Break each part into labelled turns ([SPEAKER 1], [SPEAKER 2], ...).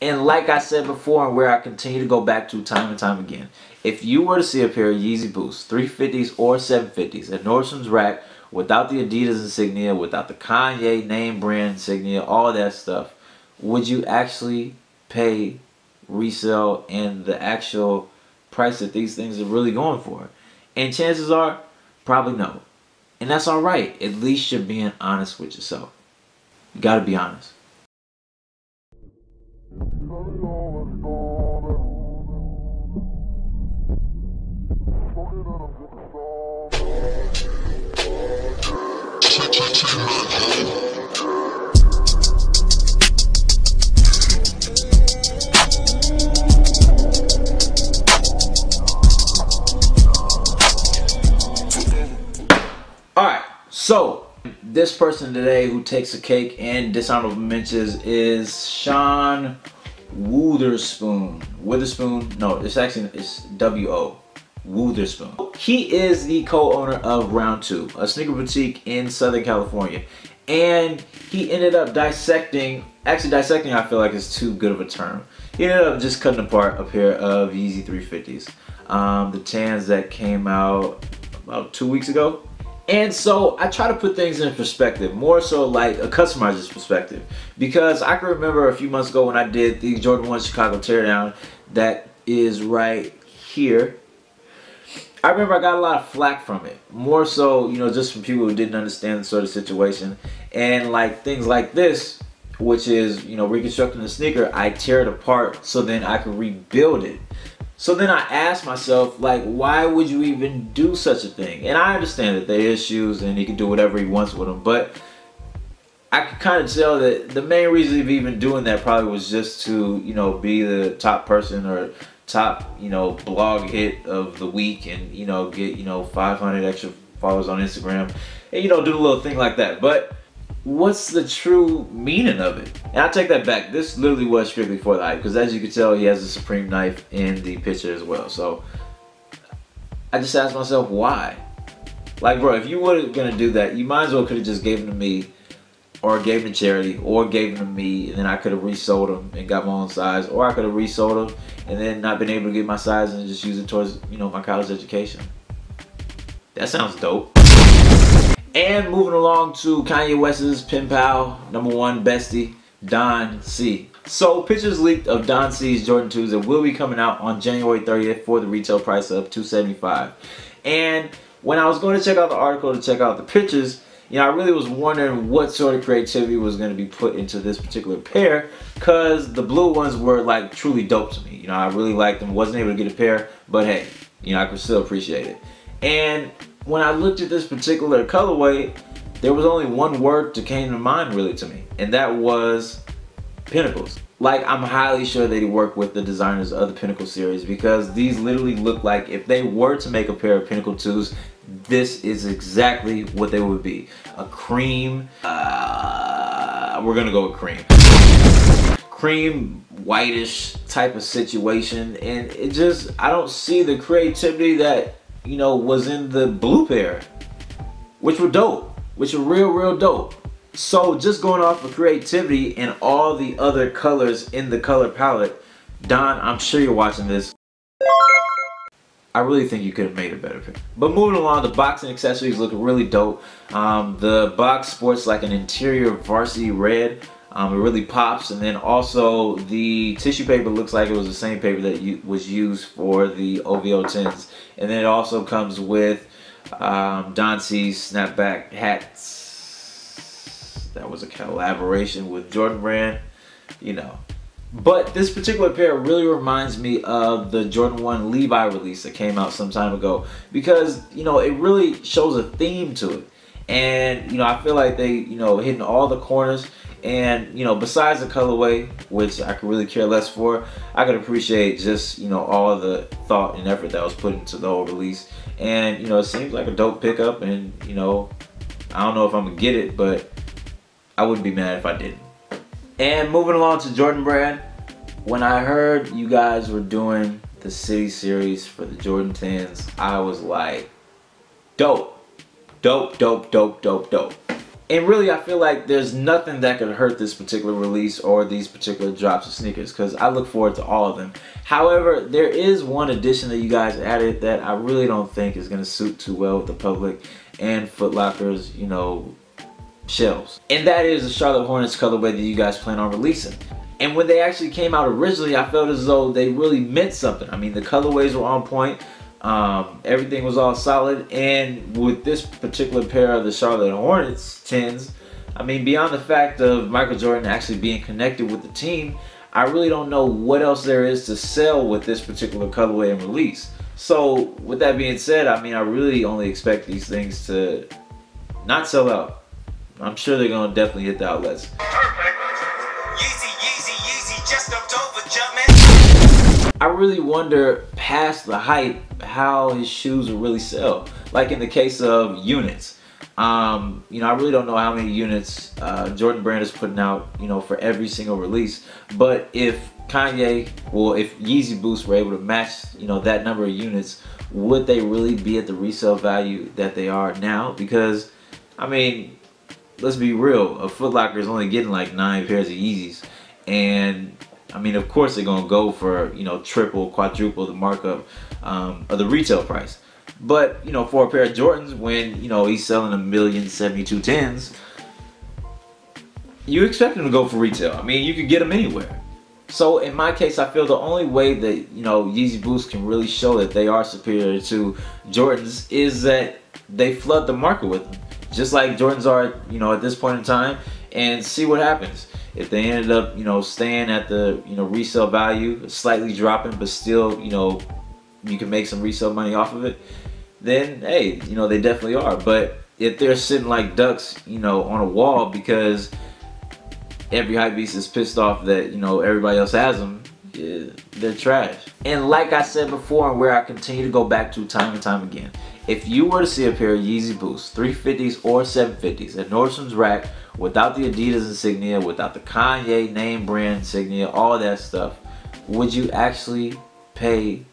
[SPEAKER 1] And like I said before, and where I continue to go back to time and time again, if you were to see a pair of Yeezy Boosts, 350s or 750s at Nordstrom's rack without the Adidas insignia, without the Kanye name brand insignia, all that stuff, would you actually pay resale and the actual price that these things are really going for? And chances are, probably no. And that's alright. At least you're being honest with yourself. You gotta be honest. Alright, so this person today who takes a cake and dishonorable mentions is Sean Witherspoon. No, it's W-O. Witherspoon. He is the co-owner of Round 2, a sneaker boutique in Southern California. And he ended up dissecting I feel like is too good of a term. He ended up just cutting apart a pair of Yeezy 350s. The tans that came out about 2 weeks ago. And so I try to put things in perspective, more so like a customizer's perspective. Because I can remember a few months ago when I did the Jordan 1 Chicago Teardown that is right here. I remember I got a lot of flack from it. More so, you know, just from people who didn't understand the sort of situation. And like things like this, which is, you know, reconstructing the sneaker, I tear it apart so then I can rebuild it. So then I asked myself, like, why would you even do such a thing? And I understand that there is shoes and he can do whatever he wants with them, but I could kind of tell that the main reason of even doing that probably was just to, you know, be the top person or top, you know, blog hit of the week and, you know, get, you know, 500 extra followers on Instagram and, you know, do a little thing like that. But what's the true meaning of it? And I take that back. This literally was strictly for the hype, because as you can tell, he has a Supreme knife in the picture as well. So I just asked myself, why? Like, bro, if you were gonna do that, you might as well could have just gave them to me, or gave them to charity, or gave them to me, and then I could have resold them and got my own size, or I could have resold them and then not been able to get my size and just use it towards, you know, my college education. That sounds dope. And moving along to Kanye West's pen pal, #1 bestie, Don C. So pictures leaked of Don C's Jordan 2s that will be coming out on January 30th for the retail price of $275. And when I was going to check out the article to check out the pictures, you know, I really was wondering what sort of creativity was going to be put into this particular pair, because the blue ones were like truly dope to me. You know, I really liked them. Wasn't able to get a pair, but hey, you know, I could still appreciate it. And when I looked at this particular colorway, there was only one word that came to mind really to me, and that was Pinnacles. Like, I'm highly sure that he worked with the designers of the Pinnacle series, because these literally look like if they were to make a pair of Pinnacle 2s, this is exactly what they would be. A cream, we're gonna go with cream. Cream, whitish type of situation, and it just, I don't see the creativity that, you know, was in the blue pair, which were dope, which were real dope. So just going off of creativity and all the other colors in the color palette, Don, I'm sure you're watching this. I really think you could have made a better pair. But moving along, the box and accessories look really dope. The box sports like an interior varsity red. It really pops, and then also the tissue paper looks like it was the same paper that was used for the OVO 10s. And then it also comes with Don C's snapback hats. That was a collaboration with Jordan Brand, you know. But this particular pair really reminds me of the Jordan 1 Levi release that came out some time ago, because, you know, it really shows a theme to it. And, you know, I feel like they, you know, hitting all the corners. And, you know, besides the colorway, which I could really care less for, I could appreciate just, you know, all of the thought and effort that was put into the whole release. And, you know, it seems like a dope pickup, and, you know, I don't know if I'm gonna get it, but I wouldn't be mad if I didn't. And moving along to Jordan Brand, when I heard you guys were doing the City series for the Jordan 10s, I was like, dope, dope, dope, dope, dope, dope. And really, I feel like there's nothing that could hurt this particular release or these particular drops of sneakers, because I look forward to all of them. However, there is one addition that you guys added that I really don't think is going to suit too well with the public and Foot Locker's, you know, shelves. And that is the Charlotte Hornets colorway that you guys plan on releasing. And when they actually came out originally, I felt as though they really meant something. I mean, the colorways were on point. Everything was all solid, and with this particular pair of the Charlotte Hornets 10s, I mean, beyond the fact of Michael Jordan actually being connected with the team, I really don't know what else there is to sell with this particular colorway and release. So with that being said, I mean, I really only expect these things to not sell out. I'm sure they're gonna definitely hit the outlets.
[SPEAKER 2] Perfect. Yeezy, just up over Jumpman.
[SPEAKER 1] I really wonder, past the hype, how his shoes will really sell. Like in the case of units, you know, I really don't know how many units Jordan Brand is putting out, you know, for every single release. But if Kanye, well, if Yeezy Boost were able to match, you know, that number of units, would they really be at the resale value that they are now? Because, I mean, let's be real, a Foot Locker is only getting like 9 pairs of Yeezys, and I mean, of course they're gonna go for, you know, triple, quadruple the markup of the retail price. But, you know, for a pair of Jordans, when, you know, he's selling 1,072 10s, you expect him to go for retail. I mean, you could get them anywhere. So in my case, I feel the only way that, you know, Yeezy Boost can really show that they are superior to Jordans is that they flood the market with them, just like Jordans are, you know, at this point in time, and see what happens. If they ended up, you know, staying at the, you know, resale value, slightly dropping, but still, you know, you can make some resale money off of it, then hey, you know, they definitely are. But if they're sitting like ducks, you know, on a wall because every hypebeast is pissed off that, you know, everybody else has them, yeah, they're trash. And like I said before, and where I continue to go back to time and time again, if you were to see a pair of Yeezy Boost 350s or 750s at Nordstrom's rack without the Adidas insignia, without the Kanye name brand insignia, all that stuff, would you actually pay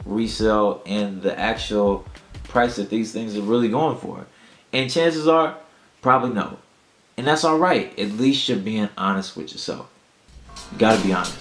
[SPEAKER 1] resale and the actual price that these things are really going for? And chances are, probably no. And that's alright. At least you're being honest with yourself. You gotta be honest.